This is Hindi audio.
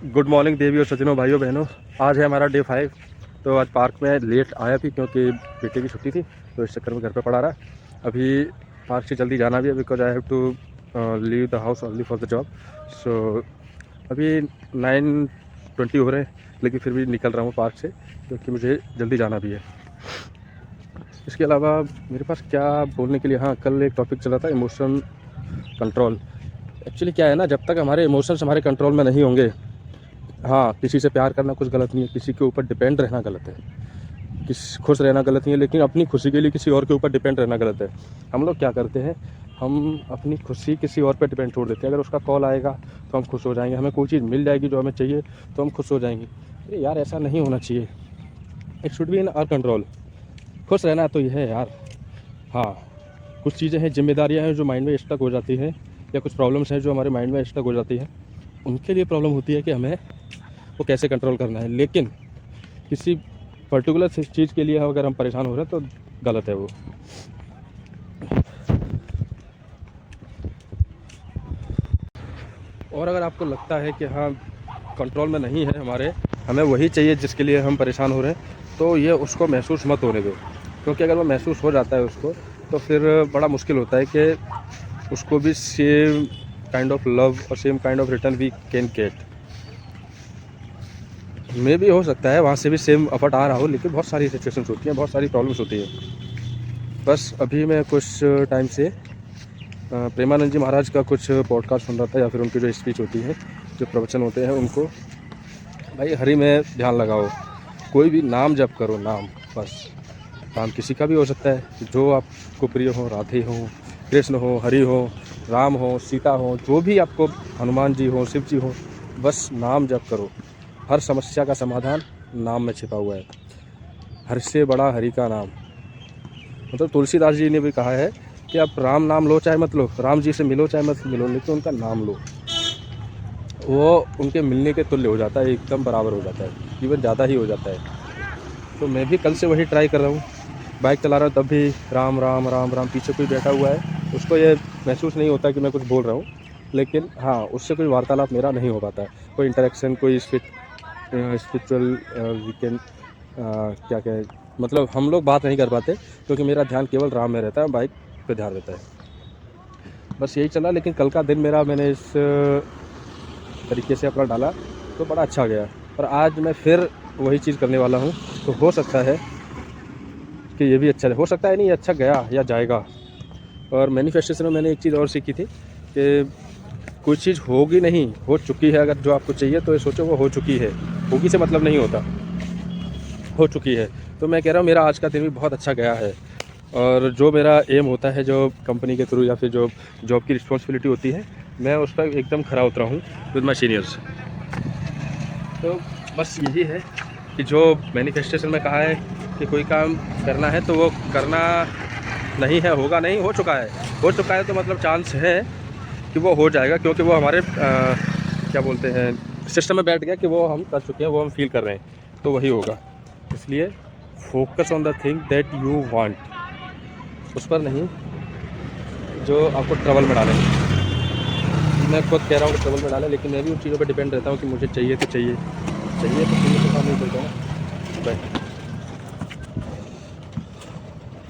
गुड मॉर्निंग देवी और सज्जनों, भाइयों बहनों। आज है हमारा डे 5। तो आज पार्क में लेट आया भी क्योंकि बेटे की छुट्टी थी, तो इस चक्कर में घर पे पड़ा रहा। अभी पार्क से जल्दी जाना भी है because I have to leave the house only for the job. So अभी 9:20 हो रहे हैं, लेकिन फिर भी निकल रहा हूँ पार्क से क्योंकि मुझे जल्दी जाना भी है। इसके अलावा मेरे पास क्या बोलने के लिए, हाँ, कल एक टॉपिक चला था इमोशन कंट्रोल। एक्चुअली क्या है ना, जब तक हमारे इमोशंस हमारे कंट्रोल में नहीं होंगे, हाँ, किसी से प्यार करना कुछ गलत नहीं है, किसी के ऊपर डिपेंड रहना गलत है, खुश रहना गलत नहीं है, लेकिन अपनी खुशी के लिए किसी और के ऊपर डिपेंड रहना गलत है। हम लोग क्या करते हैं, हम अपनी खुशी किसी और पर डिपेंड छोड़ देते हैं। अगर उसका कॉल आएगा तो हम खुश हो जाएंगे, हमें कोई चीज़ मिल जाएगी जो हमें चाहिए तो हम खुश हो जाएंगे। अरे यार, ऐसा नहीं होना चाहिए। It should be in our control. खुश रहना तो यह है यार। हाँ, कुछ चीज़ें हैं, जिम्मेदारियाँ हैं जो माइंड में स्टक हो जाती हैं, या कुछ प्रॉब्लम्स हैं जो हमारे माइंड में स्टक हो जाती है। उनके लिए प्रॉब्लम होती है कि हमें वो कैसे कंट्रोल करना है। लेकिन किसी पर्टिकुलर चीज़ के लिए अगर हम परेशान हो रहे हैं तो गलत है वो। और अगर आपको लगता है कि हाँ, कंट्रोल में नहीं है हमारे, हमें वही चाहिए जिसके लिए हम परेशान हो रहे हैं, तो ये उसको महसूस मत होने दो। क्योंकि अगर वो महसूस हो जाता है उसको, तो फिर बड़ा मुश्किल होता है कि उसको भी सेम काइंड ऑफ लव और same kind of return we can get. मे भी हो सकता है वहाँ से भी सेम एफर्ट आ रहा हो, लेकिन बहुत सारी सिचुएशंस होती हैं, बहुत सारी प्रॉब्लम्स होती हैं। बस अभी मैं कुछ टाइम से प्रेमानंद जी महाराज का कुछ पॉडकास्ट सुन रहा था, या फिर उनकी जो स्पीच होती है, जो प्रवचन होते हैं, उनको भाई हरि में ध्यान लगाओ। कोई भी नाम जप करो, नाम, बस। नाम किसी का भी हो सकता है, जो आपको प्रिय हो, राधे हो, कृष्ण हो, हरि हो, राम हो, सीता हो, जो भी आपको, हनुमान जी हो, शिव जी हो, बस नाम जप करो। हर समस्या का समाधान नाम में छिपा हुआ है। हर से बड़ा हरि का नाम। मतलब तुलसीदास जी ने भी कहा है कि आप राम नाम लो चाहे मत लो, राम जी से मिलो चाहे मत मिलो, लेकिन उनका नाम लो। वो उनके मिलने के तुल्य हो जाता है, एकदम बराबर हो जाता है, इवन ज़्यादा ही हो जाता है। तो मैं भी कल से वही ट्राई कर रहा हूँ। बाइक चला रहा हूँ तब भी राम राम राम राम। पीछे कोई बैठा हुआ है, उसको ये महसूस नहीं होता कि मैं कुछ बोल रहा हूँ, लेकिन हाँ, उससे कोई वार्तालाप मेरा नहीं हो पाता है, कोई इंटरेक्शन, कोई स्पिरिचुअल वीकेंड, क्या कहें, मतलब हम लोग बात नहीं कर पाते क्योंकि मेरा ध्यान केवल राम में रहता है, बाइक पे ध्यान रहता है। बस यही चला। लेकिन कल का दिन मेरा, मैंने इस तरीके से अपना डाला तो बड़ा अच्छा गया, और आज मैं फिर वही चीज़ करने वाला हूँ। तो हो सकता है कि ये भी अच्छा हो सकता है, नहीं, ये अच्छा गया या जाएगा। और मैनिफेस्टेशन में मैंने एक चीज़ और सीखी थी कि कोई चीज़ होगी नहीं, हो चुकी है। अगर जो आपको चाहिए तो ये सोचो वो हो चुकी है, होगी से मतलब नहीं होता, हो चुकी है। तो मैं कह रहा हूँ मेरा आज का दिन भी बहुत अच्छा गया है, और जो मेरा एम होता है, जो कंपनी के थ्रू या फिर जो जॉब की रिस्पॉन्सिबिलिटी होती है, मैं उस पर एकदम खरा उतरा हूँ विद माई सीनियर्स। तो बस यही है कि जो मैनिफेस्टेशन में कहा है कि कोई काम करना है तो वो करना नहीं है, होगा नहीं, हो चुका है। हो चुका है तो मतलब चांस है कि वो हो जाएगा, क्योंकि वो हमारे क्या बोलते हैं, सिस्टम में बैठ गया कि वो हम कर चुके हैं, वो हम फील कर रहे हैं, तो वही होगा। इसलिए focus on the thing that you want, उस पर नहीं जो आपको ट्रबल में डालें। मैं खुद कह रहा हूँ कि ट्रबल में डालें, लेकिन मैं भी उन चीज़ों पर डिपेंड रहता हूँ कि मुझे चाहिए तो चाहिए, चाहिए तो चाहिए, तो काम नहीं करता हूँ। बाय।